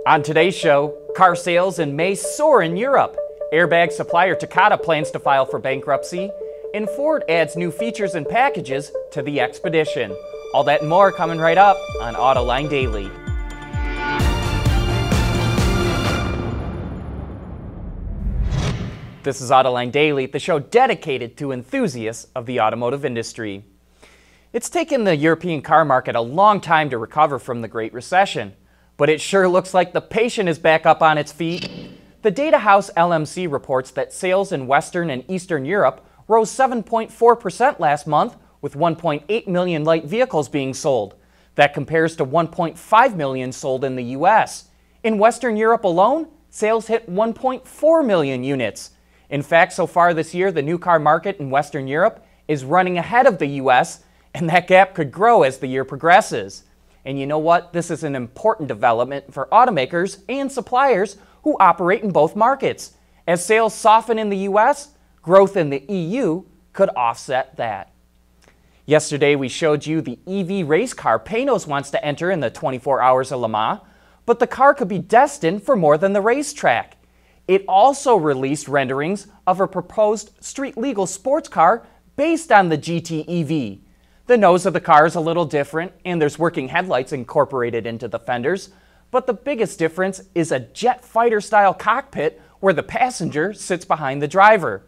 On today's show, car sales in May soar in Europe, airbag supplier Takata plans to file for bankruptcy, and Ford adds new features and packages to the Expedition. All that and more coming right up on Autoline Daily. This is Autoline Daily, the show dedicated to enthusiasts of the automotive industry. It's taken the European car market a long time to recover from the Great Recession, but it sure looks like the patient is back up on its feet. The data house LMC reports that sales in Western and Eastern Europe rose 7.4% last month, with 1.8 million light vehicles being sold. That compares to 1.5 million sold in the U.S. In Western Europe alone, sales hit 1.4 million units. In fact, so far this year, the new car market in Western Europe is running ahead of the U.S., and that gap could grow as the year progresses. And you know what? This is an important development for automakers and suppliers who operate in both markets. As sales soften in the U.S., growth in the EU could offset that. Yesterday, we showed you the EV race car Panoz wants to enter in the 24 Hours of Le Mans, but the car could be destined for more than the racetrack. It also released renderings of a proposed street-legal sports car based on the GT EV. The nose of the car is a little different, and there's working headlights incorporated into the fenders, but the biggest difference is a jet fighter-style cockpit where the passenger sits behind the driver.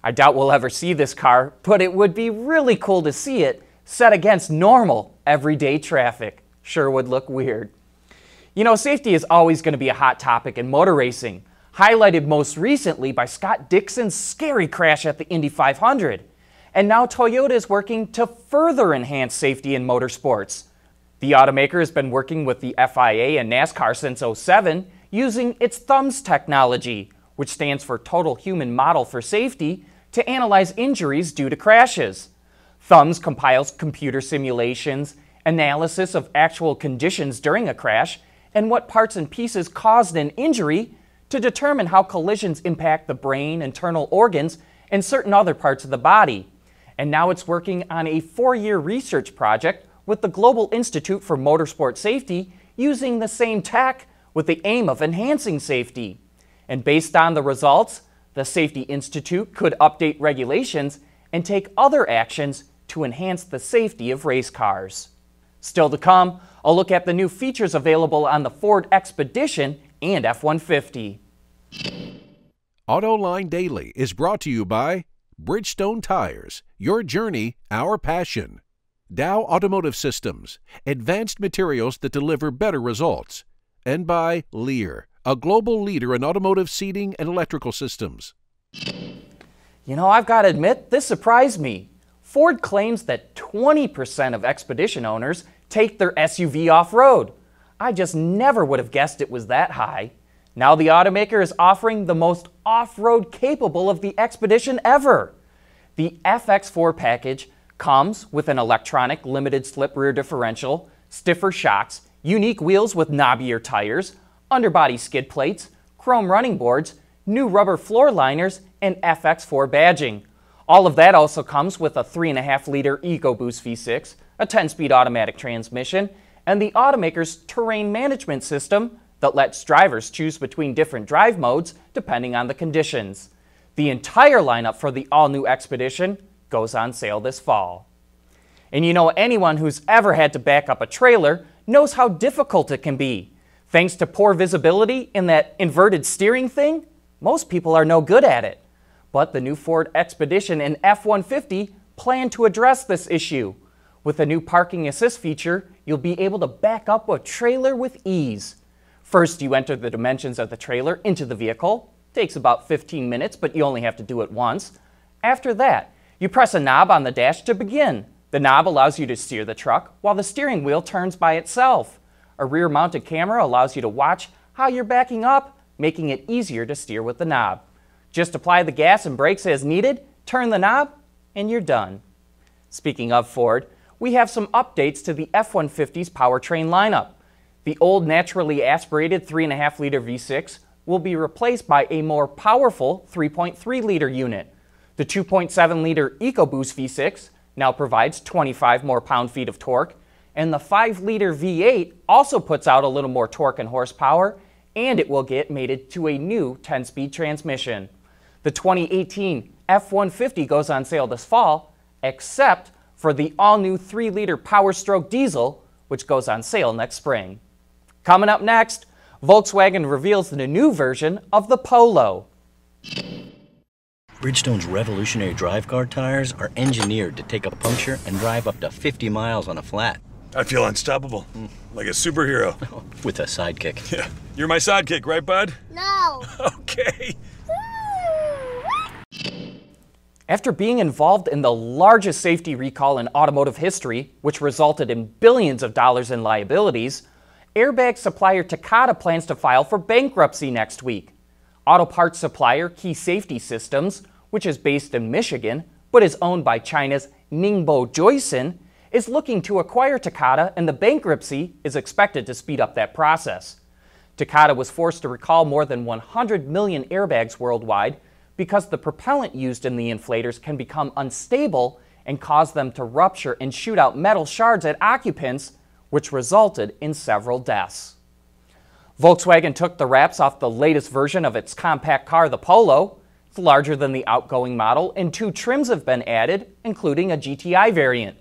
I doubt we'll ever see this car, but it would be really cool to see it set against normal, everyday traffic. Sure would look weird. You know, safety is always going to be a hot topic in motor racing, highlighted most recently by Scott Dixon's scary crash at the Indy 500. And now Toyota is working to further enhance safety in motorsports. The automaker has been working with the FIA and NASCAR since '07 using its THUMS technology, which stands for Total Human Model for Safety, to analyze injuries due to crashes. THUMS compiles computer simulations, analysis of actual conditions during a crash, and what parts and pieces caused an injury to determine how collisions impact the brain, internal organs, and certain other parts of the body. And now it's working on a 4-year research project with the Global Institute for Motorsport Safety using the same tech with the aim of enhancing safety. And based on the results, the Safety Institute could update regulations and take other actions to enhance the safety of race cars. Still to come, a look at the new features available on the Ford Expedition and F-150. Autoline Daily is brought to you by Bridgestone Tires, your journey, our passion. Dow Automotive Systems, advanced materials that deliver better results. And by Lear, a global leader in automotive seating and electrical systems. You know, I've got to admit, this surprised me. Ford claims that 20% of Expedition owners take their SUV off-road. I just never would have guessed it was that high. Now the automaker is offering the most off-road capable of the Expedition ever. The FX4 package comes with an electronic limited slip rear differential, stiffer shocks, unique wheels with knobbier tires, underbody skid plates, chrome running boards, new rubber floor liners, and FX4 badging. All of that also comes with a 3.5-liter EcoBoost V6, a 10-speed automatic transmission, and the automaker's terrain management system that lets drivers choose between different drive modes depending on the conditions. The entire lineup for the all-new Expedition goes on sale this fall. And you know, anyone who's ever had to back up a trailer knows how difficult it can be. Thanks to poor visibility in that inverted steering thing, most people are no good at it. But the new Ford Expedition and F-150 plan to address this issue. With a new parking assist feature, you'll be able to back up a trailer with ease. First, you enter the dimensions of the trailer into the vehicle. Takes about 15 minutes, but you only have to do it once. After that, you press a knob on the dash to begin. The knob allows you to steer the truck while the steering wheel turns by itself. A rear-mounted camera allows you to watch how you're backing up, making it easier to steer with the knob. Just apply the gas and brakes as needed, turn the knob, and you're done. Speaking of Ford, we have some updates to the F-150's powertrain lineup. The old naturally aspirated 3.5-liter V6 will be replaced by a more powerful 3.3-liter unit. The 2.7-liter EcoBoost V6 now provides 25 more pound-feet of torque, and the 5-liter V8 also puts out a little more torque and horsepower and it will get mated to a new 10-speed transmission. The 2018 F-150 goes on sale this fall, except for the all-new 3-liter Power Stroke diesel, which goes on sale next spring. Coming up next, Volkswagen reveals the new version of the Polo. Bridgestone's revolutionary drive car tires are engineered to take a puncture and drive up to 50 miles on a flat. I feel unstoppable, like a superhero. With a sidekick. Yeah, you're my sidekick, right, bud? No. Okay. After being involved in the largest safety recall in automotive history, which resulted in billions of dollars in liabilities, airbag supplier Takata plans to file for bankruptcy next week. Auto parts supplier Key Safety Systems, which is based in Michigan but is owned by China's Ningbo Joyson, is looking to acquire Takata, and the bankruptcy is expected to speed up that process. Takata was forced to recall more than 100 million airbags worldwide because the propellant used in the inflators can become unstable and cause them to rupture and shoot out metal shards at occupants, which resulted in several deaths. Volkswagen took the wraps off the latest version of its compact car, the Polo. It's larger than the outgoing model, and 2 trims have been added, including a GTI variant.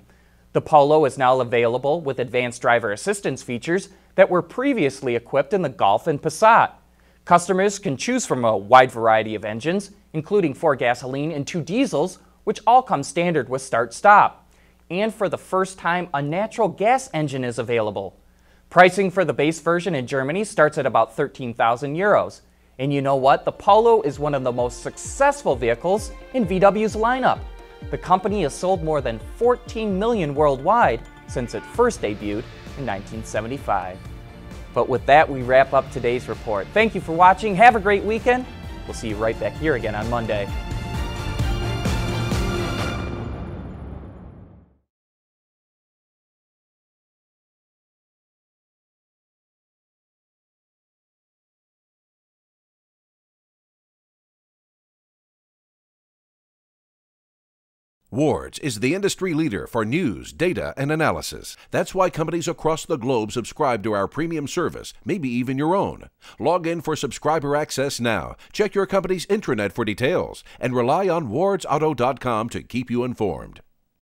The Polo is now available with advanced driver assistance features that were previously equipped in the Golf and Passat. Customers can choose from a wide variety of engines, including 4 gasoline and 2 diesels, which all come standard with start-stop. And for the first time, a natural gas engine is available. Pricing for the base version in Germany starts at about 13,000 euros. And you know what? The Polo is one of the most successful vehicles in VW's lineup. The company has sold more than 14 million worldwide since it first debuted in 1975. But with that, we wrap up today's report. Thank you for watching. Have a great weekend. We'll see you right back here again on Monday. Wards is the industry leader for news, data, and analysis. That's why companies across the globe subscribe to our premium service, maybe even your own. Log in for subscriber access now. Check your company's intranet for details and rely on wardsauto.com to keep you informed.